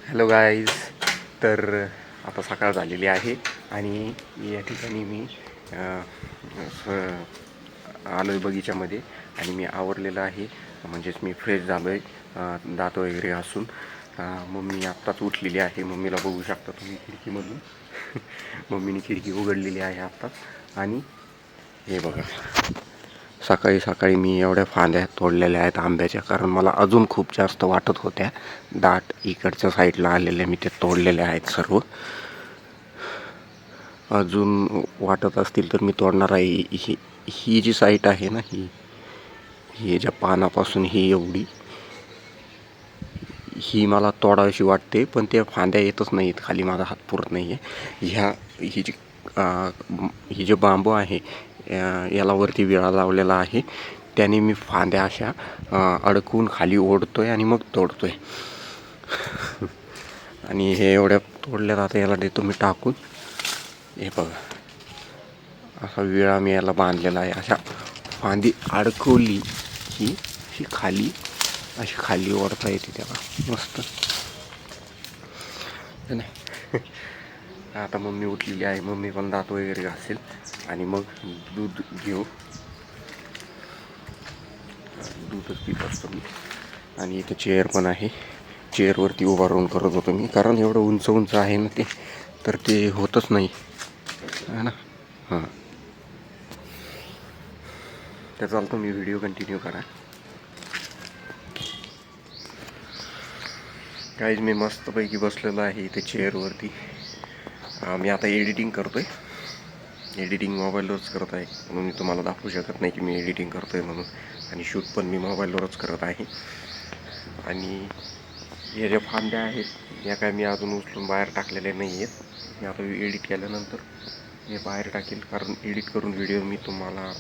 Hello guys. तर आता सकाळ झालेली आहे आणि या ठिकाणी मी आलो आहे बगीच्यामध्ये आणि मी आवरलेलं आहे. म्हणजेच मी फ्रेश झालो आहे, दात वगैरे घासून. मम्मी आत्ताच उठलेली आहे. मम्मीला बघू शकता तुम्ही खिडकीमधून. मम्मीने खिडकी उघडलेली आहे आत्ताच. आणि हे बघा, सकाळी सकाळी मी एवढ्या फांद्या तोडलेल्या आहेत आंब्याच्या, कारण मला अजून खूप जास्त वाटत होत्या. दाट इकडच्या साईडला आलेल्या मी ते तोडलेल्या आहेत सर्व. अजून वाटत असतील तर मी तोडणार आहे. ही जी साईट आहे ना, ही ज्या पानापासून ही एवढी, ही मला तोडावीशी वाटते, पण त्या फांद्या येतच नाहीत खाली. माझा हात पुरत नाही आहे. ही जे बांबू आहे, याला वरती विळा लावलेला आहे. त्याने मी फांद्या अशा अडकवून खाली ओढतोय आणि मग तोडतोय. आणि हे एवढ्या तोडल्या जातं, याला देतो मी टाकून. हे बघा, असा विळा मी याला बांधलेला आहे. अशा फांदी अडकवली की ही खाली अशी खाली ओढता येते त्याला मस्त. आता मम्मी उठलेली आहे. मम्मी पण दात वगैरे घासेल आणि मग दूध घेऊ. दूधच पित असतो मी. आणि इथे चेअर पण आहे. चेअरवरती उभा राहून करत होतो मी, कारण एवढं उंच उंच आहे ना ते, तर ते होतच नाही है ना. हां, तर चालतो मी, व्हिडिओ कंटिन्यू करा. काहीच मी मस्तपैकी बसलेलो आहे इथे चेअरवरती. मी आता एडिटिंग करतो आहे. एडिटिंग मोबाईलवरच करत आहे, म्हणून मी तुम्हाला दाखवू शकत नाही की मी एडिटिंग करतो आहे म्हणून. आणि शूट पण मी मोबाईलवरच करत आहे. आणि या ज्या फांद्या आहेत या काय मी अजून उचलून बाहेर टाकलेल्या नाही आहेत. मी आता एडिट केल्यानंतर हे बाहेर टाकेल, कारण एडिट करून व्हिडिओ मी तुम्हाला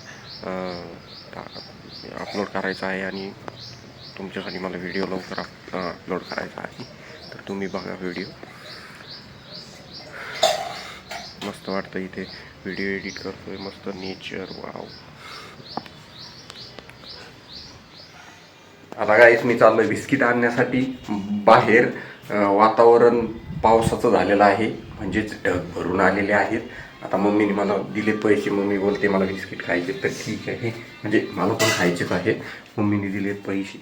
अपलोड करायचा आहे. आणि तुमच्यासाठी मला व्हिडिओ लवकर अपलोड करायचा आहे. तर तुम्ही बघा व्हिडिओ. मस्त वाटतं इथे व्हिडिओ एडिट करतोय. मस्त नेचर, वाव. आता काहीच मी चाललोय बिस्किट आणण्यासाठी बाहेर. वातावरण पावसाचं झालेलं आहे, म्हणजेच ढग भरून आलेले आहेत. आता मम्मीने मला दिले पैसे. मम्मी बोलते मला बिस्किट खायचे, तर ठीक आहे, म्हणजे मला पण खायचेच आहे. मम्मीने दिलेत पैसे,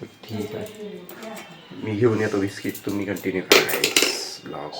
तर ठीक आहे, मी घेऊन येतो बिस्किट. तुम्ही कंटिन्यू करा ब्लॉग.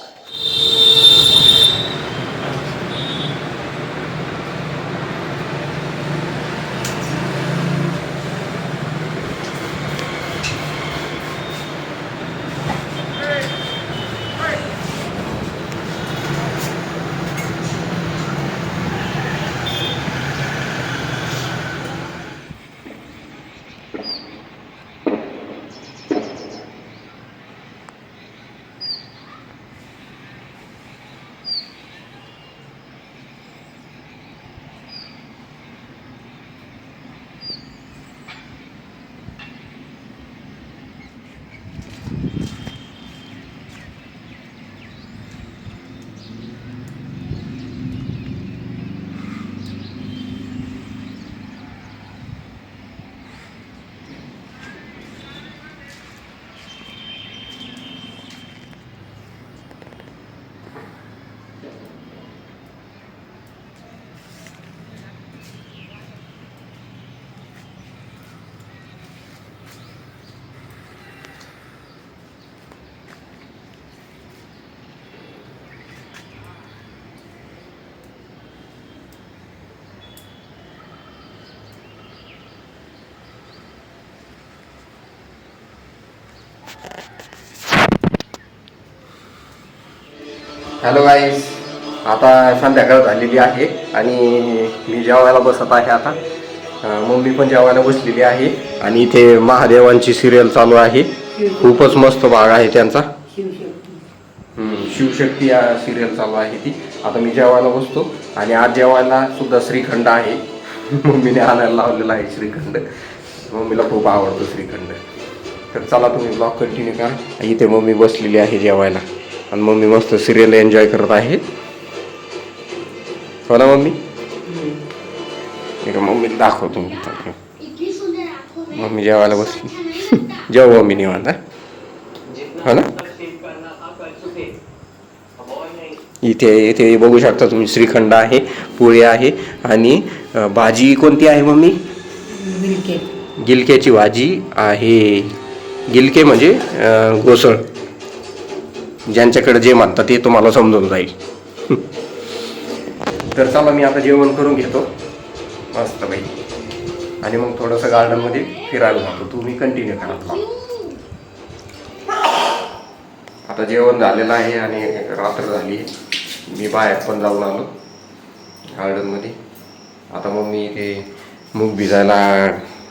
हॅलो गाईस, आता संध्याकाळ झालेली आहे आणि मी जेवायला बसत आहे आता. मम्मी पण जेवायला बसलेली आहे आणि इथे महादेवांची सिरियल चालू आहे. खूपच मस्त भाग आहे त्यांचा. शिवशक्ती या सिरियल चालू आहे ती. आता मी जेवायला बसतो आणि आज जेवायला सुद्धा श्रीखंड आहे. मम्मीने आणायला लावलेला आहे श्रीखंड. मम्मीला खूप आवडतो श्रीखंड. तर चला तुम्ही ब्लॉग कंटिन्यू करा. इथे मम्मी बसलेली आहे जेवायला आणि मम्मी मस्त सिरियल एन्जॉय करत आहे. हो ना मम्मी? मम्मी दाखवतो मी. मम्मी जेवायला बसली. जेव्हा मम्मी निवांत हा ना. इथे इथे बघू शकता तुम्ही श्रीखंड आहे, पोळी आहे आणि भाजी कोणती आहे मम्मी? गिलक्याची भाजी आहे. गिलके म्हणजे घोसळ, ज्यांच्याकडे जे म्हणतात ते तुम्हाला समजून जाईल. तर चला मी आता जेवण करून घेतो मस्त बाई आणि मग थोडंसं गार्डनमध्ये फिरायला जातो. तुम्ही कंटिन्यू करा. आता जेवण झालेलं आहे आणि रात्र झाली. मी बाहेर पण जाऊन आलो गार्डनमध्ये. आता मग मी इथे मूग भिजायला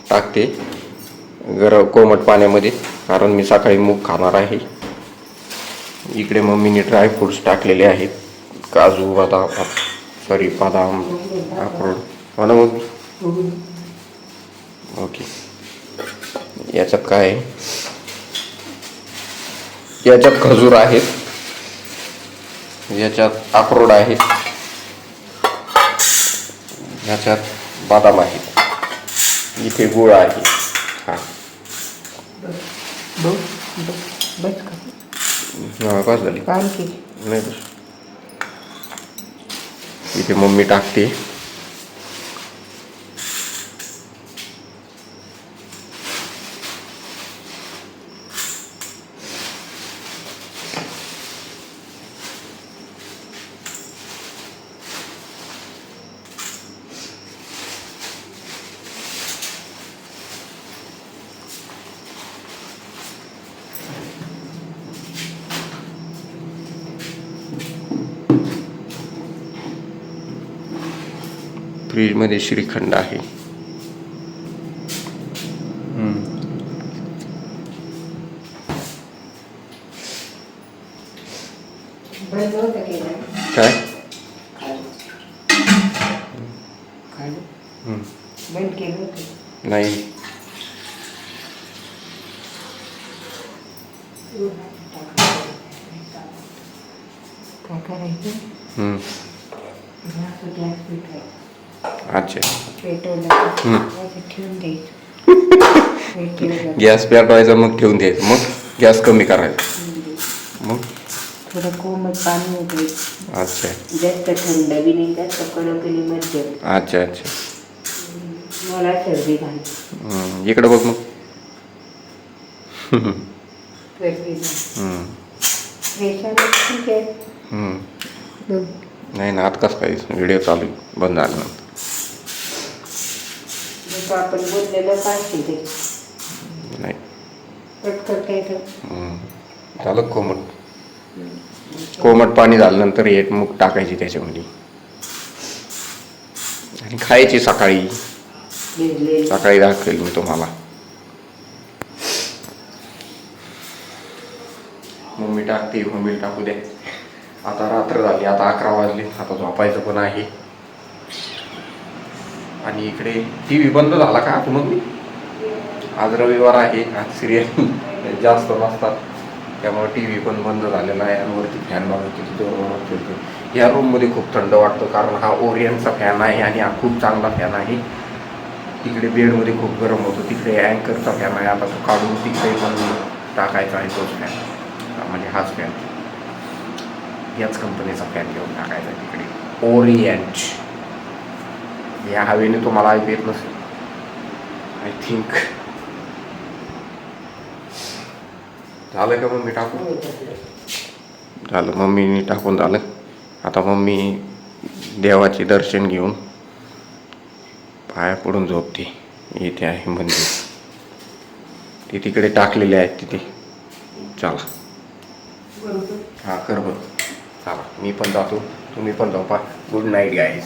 टाकते गरम कोमट पाण्यामध्ये, कारण मी सकाळी मूग खाणार आहे. इकडे मम्मीने ड्रायफ्रूट्स टाकलेले आहेत, काजू बदाम बदाम अक्रोड. हो ना मम्मी? ओके. याच्यात काय आहे? याच्यात खजूर आहेत, याच्यात अक्रोड आहेत, याच्यात बदाम आहेत, इथे गुळ आहे. हा बस झाली नाही. इथे मम्मी टाकते. फ्रीजमध्ये श्रीखंड आहे. काय नाही. काय करायचं? अच्छा. ठेवून द्यायचं. गॅस पेटवायचा मग ठेवून द्यायचं, मग गॅस कमी करायचा, मग थोडं कोमट पाणी होते. अच्छा. जास्त थंड बी नाही, जास्त कडक नाही, मध्यम. अच्छा अच्छा. मला सर्दी झाली. इकडं बघ मग. ठीक आहे. नाही ना, आता कसं काय व्हिडिओ चालू बंद झाल्यानंतर आपण बोललेलं पाहिजे ते नाही पटकन काय तर झालं. कोमट पाणी झाल्यानंतर हे मूग टाकायची त्याच्यामध्ये आणि खायची. सकाळी दाखवेल मी तुम्हाला. मम्मी टाकते, मम्मी टाकू दे. आता रात्र झाली, आता 11 वाजले, आता झोपायचं पण आहे. आणि इकडे टी व्ही बंद झाला का मम्मी? आज रविवार आहे, आज सिरियल जास्त नसतात, त्यामुळे टी व्ही पण बंद झालेला आहे. आणि वरती फॅन बघा किती जोरात फिरतो. या रूममध्ये खूप थंड वाटतं, कारण हा ओरियनचा फॅन आहे आणि हा खूप चांगला फॅन आहे. तिकडे बेडमध्ये खूप गरम होतं, तिकडे अँकरचा फॅन आहे. आता तो काढून तिकडे पण टाकायचा आहे तोच फॅन, म्हणजे हाच फॅन, याच कंपनीचा फॅन घेऊन टाकायचा आहे तिकडे, ओरिएंट. या हवेने तुम्हाला ऐकू येत नसेल आय थिंक. झालं का मम्मी टाकून? झालं, मम्मीने टाकून झालं. आता मम्मी देवाचे दर्शन घेऊन पाया पडून झोपते. इथे आहे मंदिर, ते तिकडे टाकलेले आहेत तिथे. चला हा कर बरं. चला मी पण जातो, तुम्ही पण झोपा. Good night guys.